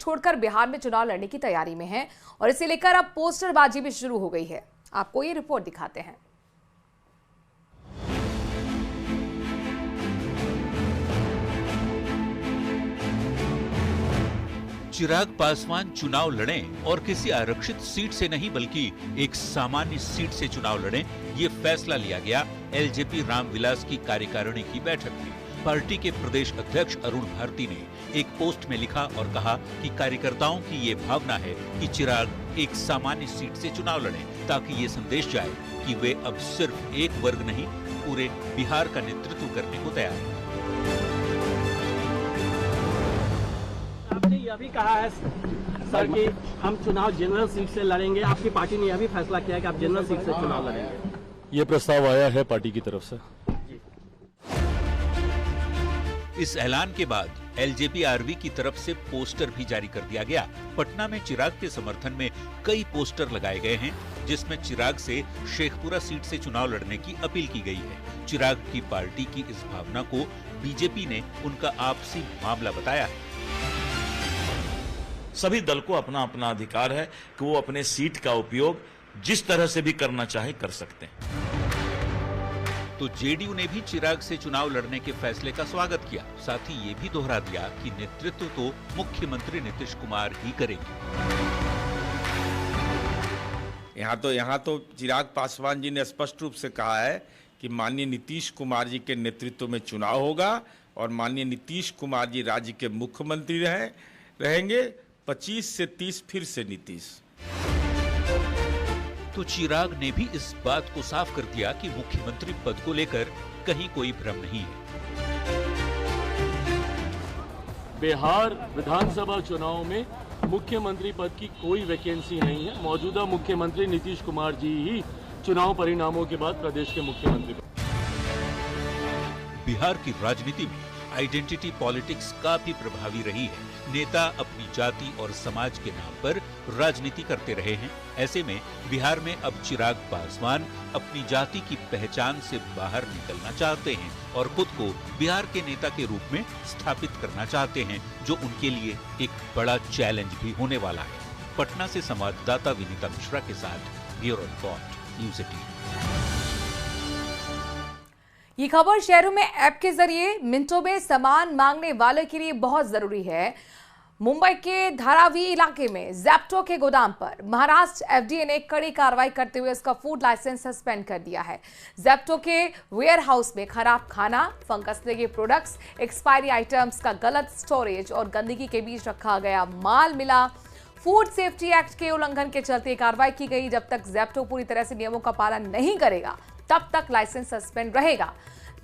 छोड़कर बिहार में चुनाव लड़ने की तैयारी में हैं और इसे लेकर अब पोस्टरबाजी भी शुरू हो गई है। आपको ये रिपोर्ट दिखाते हैं। चिराग पासवान चुनाव लड़ें और किसी आरक्षित सीट से नहीं बल्कि एक सामान्य सीट से चुनाव लड़ें, ये फैसला लिया गया एलजेपी रामविलास की कार्यकारिणी की बैठक में। पार्टी के प्रदेश अध्यक्ष अरुण भारती ने एक पोस्ट में लिखा और कहा कि कार्यकर्ताओं की ये भावना है कि चिराग एक सामान्य सीट से चुनाव लड़ें, ताकि ये संदेश जाए कि वे अब सिर्फ एक वर्ग नहीं, पूरे बिहार का नेतृत्व करने को तैयार हैं। आपने यह भी कहा है सर कि हम चुनाव जनरल सीट से लड़ेंगे। आपकी पार्टी ने यह भी फैसला किया है कि आप जनरल सीट से चुनाव लड़ेंगे। ये प्रस्ताव आया है पार्टी की तरफ से। इस ऐलान के बाद एलजेपी-आरवी की तरफ से पोस्टर भी जारी कर दिया गया। पटना में चिराग के समर्थन में कई पोस्टर लगाए गए हैं, जिसमें चिराग से शेखपुरा सीट से चुनाव लड़ने की अपील की गई है। चिराग की पार्टी की इस भावना को बीजेपी ने उनका आपसी मामला बताया है। सभी दल को अपना अपना अधिकार है कि वो अपने सीट का उपयोग जिस तरह से भी करना चाहे कर सकते हैं। तो जेडीयू ने भी चिराग से चुनाव लड़ने के फैसले का स्वागत किया। साथ ही ये भी दोहरा दिया कि नेतृत्व तो मुख्यमंत्री नीतीश कुमार ही करेंगे। यहाँ तो चिराग पासवान जी ने स्पष्ट रूप से कहा है कि माननीय नीतीश कुमार जी के नेतृत्व में चुनाव होगा और माननीय नीतीश कुमार जी राज्य के मुख्यमंत्री रहेंगे। 25 से 30 फिर से नीतीश। तो चिराग ने भी इस बात को साफ कर दिया कि मुख्यमंत्री पद को लेकर कहीं कोई भ्रम नहीं है। बिहार विधानसभा चुनाव में मुख्यमंत्री पद की कोई वैकेंसी नहीं है। मौजूदा मुख्यमंत्री नीतीश कुमार जी ही चुनाव परिणामों के बाद प्रदेश के मुख्यमंत्री। बिहार की राजनीति में आइडेंटिटी पॉलिटिक्स काफी प्रभावी रही है। नेता अपनी जाति और समाज के नाम पर राजनीति करते रहे हैं। ऐसे में बिहार में अब चिराग पासवान अपनी जाति की पहचान से बाहर निकलना चाहते हैं और खुद को बिहार के नेता के रूप में स्थापित करना चाहते हैं, जो उनके लिए एक बड़ा चैलेंज भी होने वाला है। पटना से संवाददाता विनीता मिश्रा के साथ ब्यूरो रिपोर्ट, न्यूज़ 18। ये खबर शहरों में ऐप के जरिए मिनटों में सामान मांगने वाले के लिए बहुत जरूरी है। मुंबई के धारावी इलाके में ज़ेप्टो के गोदाम पर महाराष्ट्र एफडीए ने कड़ी कार्रवाई करते हुए इसका फूड लाइसेंस सस्पेंड कर दिया है। ज़ेप्टो के वेयर हाउस में खराब खाना, फंगस लगे प्रोडक्ट्स, एक्सपायरी आइटम्स का गलत स्टोरेज और गंदगी के बीच रखा गया माल मिला। फूड सेफ्टी एक्ट के उल्लंघन के चलते कार्रवाई की गई। जब तक ज़ेप्टो पूरी तरह से नियमों का पालन नहीं करेगा तब तक लाइसेंस सस्पेंड रहेगा।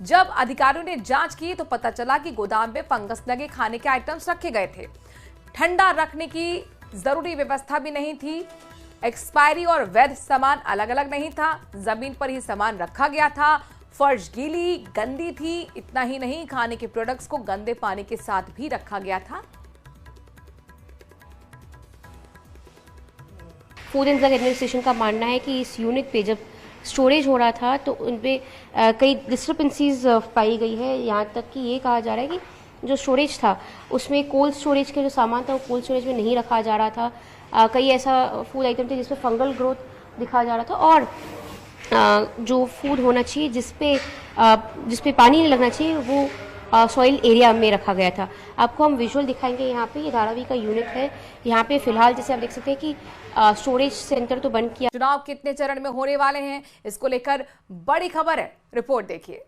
जब अधिकारियों ने जांच की तो पता चला कि गोदाम में फंगस लगे खाने के आइटम्स रखे गए थे। ठंडा रखने की जरूरी व्यवस्था भी नहीं थी। एक्सपायरी और वैध सामान अलग अलग नहीं था। जमीन पर ही सामान रखा गया था। फर्श गीली गंदी थी। इतना ही नहीं, खाने के प्रोडक्ट्स को गंदे पानी के साथ भी रखा गया था। फूड एंड ड्रग एडमिनिस्ट्रेशन का मानना है कि इस यूनिट पे जब स्टोरेज हो रहा था तो उन पे कई डिस्क्रिपेंसीज पाई गई है। यहाँ तक कि ये कहा जा रहा है कि जो स्टोरेज था उसमें कोल्ड स्टोरेज के जो सामान था वो कोल्ड स्टोरेज में नहीं रखा जा रहा था। कई ऐसा फूड आइटम थे जिसमें फंगल ग्रोथ दिखा जा रहा था और जो फूड होना चाहिए जिसपे पानी नहीं लगना चाहिए वो सॉइल एरिया में रखा गया था। आपको हम विजुअल दिखाएंगे। यहाँ पे ये धारावी का यूनिट है। यहाँ पे फिलहाल जैसे आप देख सकते हैं कि स्टोरेज सेंटर तो बंद किया। चुनाव कितने चरण में होने वाले हैं, इसको लेकर बड़ी खबर है। रिपोर्ट देखिए।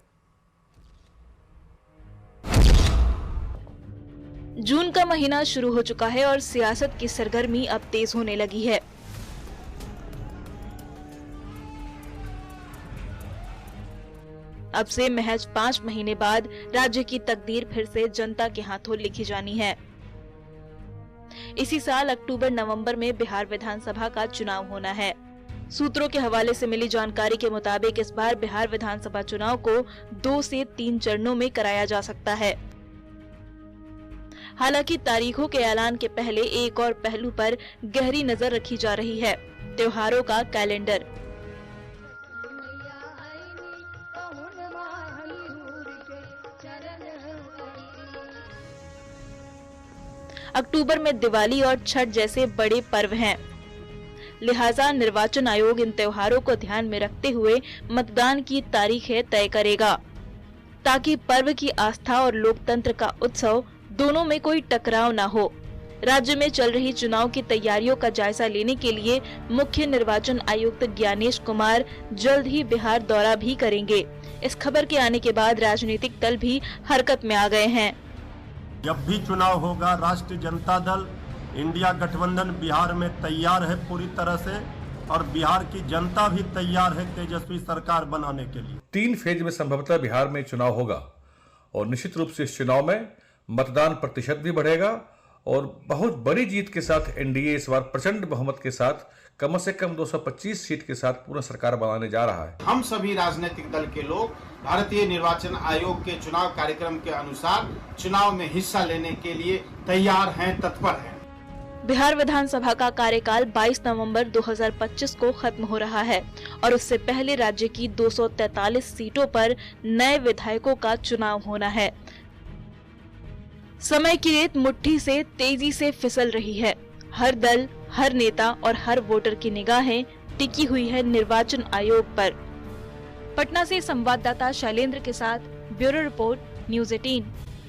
जून का महीना शुरू हो चुका है और सियासत की सरगर्मी अब तेज होने लगी है। अब से महज 5 महीने बाद राज्य की तकदीर फिर से जनता के हाथों लिखी जानी है। इसी साल अक्टूबर-नवंबर में बिहार विधानसभा का चुनाव होना है। सूत्रों के हवाले से मिली जानकारी के मुताबिक इस बार बिहार विधानसभा चुनाव को 2 से 3 चरणों में कराया जा सकता है। हालांकि तारीखों के ऐलान के पहले एक और पहलू पर गहरी नजर रखी जा रही है, त्योहारों का कैलेंडर। अक्टूबर में दिवाली और छठ जैसे बड़े पर्व हैं। लिहाजा निर्वाचन आयोग इन त्योहारों को ध्यान में रखते हुए मतदान की तारीखें तय करेगा, ताकि पर्व की आस्था और लोकतंत्र का उत्सव दोनों में कोई टकराव न हो। राज्य में चल रही चुनाव की तैयारियों का जायजा लेने के लिए मुख्य निर्वाचन आयुक्त ज्ञानेश कुमार जल्द ही बिहार दौरा भी करेंगे। इस खबर के आने के बाद राजनीतिक दल भी हरकत में आ गए हैं। जब भी चुनाव होगा, राष्ट्रीय जनता दल इंडिया गठबंधन बिहार में तैयार है पूरी तरह से, और बिहार की जनता भी तैयार है तेजस्वी सरकार बनाने के लिए। 3 फेज में संभवतः बिहार में चुनाव होगा और निश्चित रूप से इस चुनाव में मतदान प्रतिशत भी बढ़ेगा और बहुत बड़ी जीत के साथ एनडीए इस बार प्रचंड बहुमत के साथ कम से कम 225 सीट के साथ पूर्ण सरकार बनाने जा रहा है। हम सभी राजनीतिक दल के लोग भारतीय निर्वाचन आयोग के चुनाव कार्यक्रम के अनुसार चुनाव में हिस्सा लेने के लिए तैयार हैं, तत्पर हैं। बिहार विधानसभा का कार्यकाल 22 नवंबर 2025 को खत्म हो रहा है और उससे पहले राज्य की 243 सीटों पर नए विधायकों का चुनाव होना है। समय की रेत मुट्ठी से तेजी से फिसल रही है। हर दल, हर नेता और हर वोटर की निगाहें टिकी हुई है निर्वाचन आयोग पर। पटना से संवाददाता शैलेंद्र के साथ ब्यूरो रिपोर्ट, न्यूज़ 18।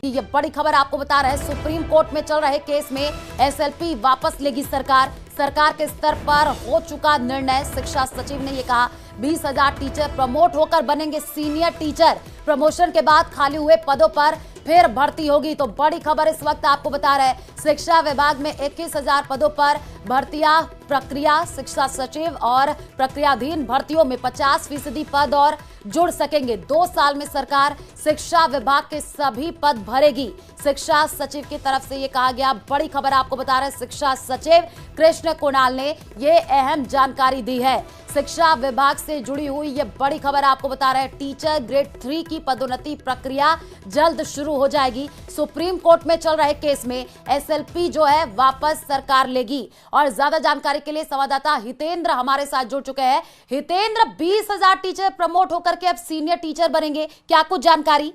ये बड़ी खबर आपको बता रहे हैं, सुप्रीम कोर्ट में चल रहे केस में एसएलपी वापस लेगी सरकार। सरकार के स्तर पर हो चुका निर्णय। शिक्षा सचिव ने ये कहा 20,000 टीचर प्रमोट होकर बनेंगे सीनियर टीचर। प्रमोशन के बाद खाली हुए पदों पर फिर भर्ती होगी। तो बड़ी खबर इस वक्त आपको बता रहे हैं, शिक्षा विभाग में 21,000 पदों पर भर्तियां प्रक्रिया। शिक्षा सचिव और प्रक्रियाधीन भर्तियों में 50% पद और जुड़ सकेंगे। 2 साल में सरकार शिक्षा विभाग के सभी पद भरेगी। शिक्षा सचिव की तरफ से ये कहा गया। बड़ी खबर आपको बता रहे हैं, शिक्षा सचिव कृष्ण कुणाल ने ये अहम जानकारी दी है। शिक्षा विभाग से जुड़ी हुई ये बड़ी खबर आपको बता रहे हैं, टीचर ग्रेड 3 की पदोन्नति प्रक्रिया जल्द शुरू हो जाएगी। सुप्रीम कोर्ट में चल रहे केस में एसएलपी जो है वापस सरकार लेगी। और ज्यादा जानकारी के लिए संवाददाता हितेंद्र हमारे साथ जुड़ चुके हैं। हितेंद्र, 20,000 टीचर प्रमोट होकर के अब सीनियर टीचर बनेंगे, क्या कुछ जानकारी?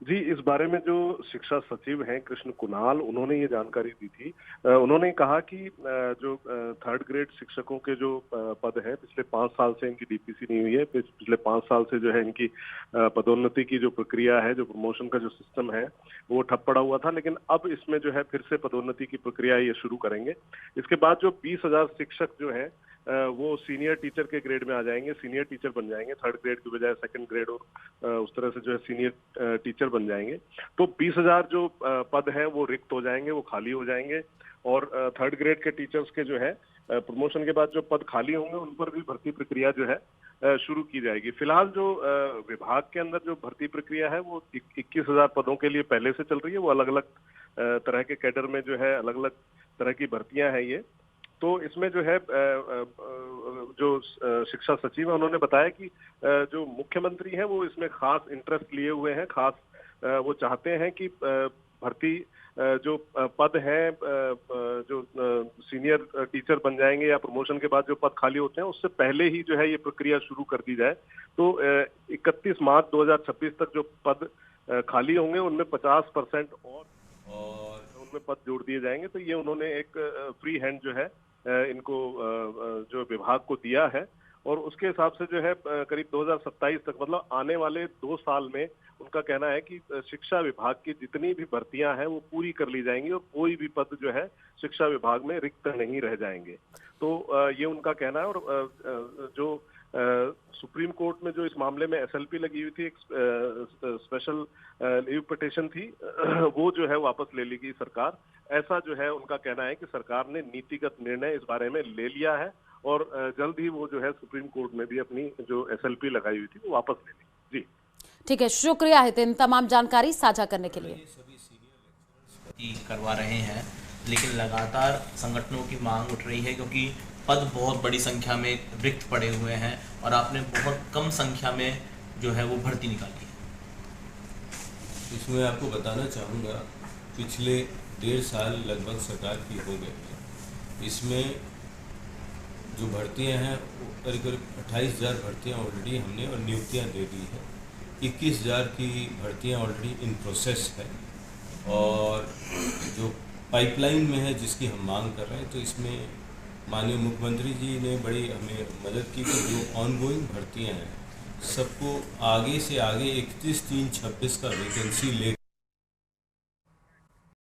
जी, इस बारे में जो शिक्षा सचिव हैं कृष्ण कुणाल, उन्होंने ये जानकारी दी थी। उन्होंने कहा कि जो 3rd ग्रेड शिक्षकों के जो पद हैं, पिछले 5 साल से इनकी डीपीसी नहीं हुई है। पिछले 5 साल से जो है इनकी पदोन्नति की जो प्रक्रिया है, जो प्रमोशन का जो सिस्टम है, वो ठप पड़ा हुआ था। लेकिन अब इसमें जो है फिर से पदोन्नति की प्रक्रिया ये शुरू करेंगे। इसके बाद जो 20,000 शिक्षक जो है वो सीनियर टीचर के ग्रेड में आ जाएंगे, सीनियर टीचर बन जाएंगे। 3rd ग्रेड की बजाय 2nd ग्रेड और उस तरह से जो है सीनियर टीचर बन जाएंगे। तो 20,000 जो पद हैं वो रिक्त हो जाएंगे, वो खाली हो जाएंगे। और 3rd ग्रेड के टीचर्स के जो है प्रमोशन के बाद जो पद खाली होंगे उन पर भी भर्ती प्रक्रिया जो है शुरू की जाएगी। फिलहाल जो विभाग के अंदर जो भर्ती प्रक्रिया है वो 21,000 पदों के लिए पहले से चल रही है। वो अलग अलग तरह के कैडर में जो है अलग अलग तरह की भर्तियां हैं ये। तो इसमें जो है जो शिक्षा सचिव है उन्होंने बताया कि जो मुख्यमंत्री हैं वो इसमें खास इंटरेस्ट लिए हुए हैं। खास वो चाहते हैं कि भर्ती जो पद हैं, जो सीनियर टीचर बन जाएंगे या प्रमोशन के बाद जो पद खाली होते हैं उससे पहले ही जो है ये प्रक्रिया शुरू कर दी जाए। तो 31 मार्च 2026 तक जो पद खाली होंगे उनमें 50% और उनमें पद जोड़ दिए जाएंगे। तो ये उन्होंने एक फ्री हैंड जो है इनको जो विभाग को दिया है। और उसके हिसाब से जो है करीब 2027 तक, मतलब आने वाले 2 साल में उनका कहना है कि शिक्षा विभाग की जितनी भी भर्तियां हैं वो पूरी कर ली जाएंगी और कोई भी पद जो है शिक्षा विभाग में रिक्त नहीं रह जाएंगे। तो ये उनका कहना है। और जो सुप्रीम कोर्ट में जो इस मामले में एसएलपी लगी हुई थी, एक स्पेशल लीव पिटीशन थी, वो जो है वापस ले लेगी सरकार। ऐसा जो है उनका कहना है कि सरकार ने नीतिगत निर्णय इस बारे में ले लिया है और जल्द ही वो जो है सुप्रीम कोर्ट में भी अपनी जो एसएलपी लगाई हुई थी वो वापस ले लेगी। जी ठीक है, शुक्रिया हितेंद्र तमाम जानकारी साझा करने के लिए। सभी सीनियर करवा रहे हैं, लेकिन लगातार संगठनों की मांग उठ रही है क्योंकि पद बहुत बड़ी संख्या में रिक्त पड़े हुए हैं और आपने बहुत कम संख्या में जो है वो भर्ती निकाली है। इसमें आपको बताना चाहूँगा, पिछले 1.5 साल लगभग सरकार की हो गई है। इसमें जो भर्तियां हैं करीब 28,000 भर्तियां ऑलरेडी हमने और नियुक्तियां दे दी है। 21,000 की भर्तियां ऑलरेडी इन प्रोसेस है और जो पाइपलाइन में है जिसकी हम मांग कर रहे हैं, तो इसमें माननीय मुख्यमंत्री जी ने बड़ी हमें मदद की कि जो ऑनगोइंग भर्तियां हैं सबको आगे से आगे 31/3/26 का वैकेंसी लेकर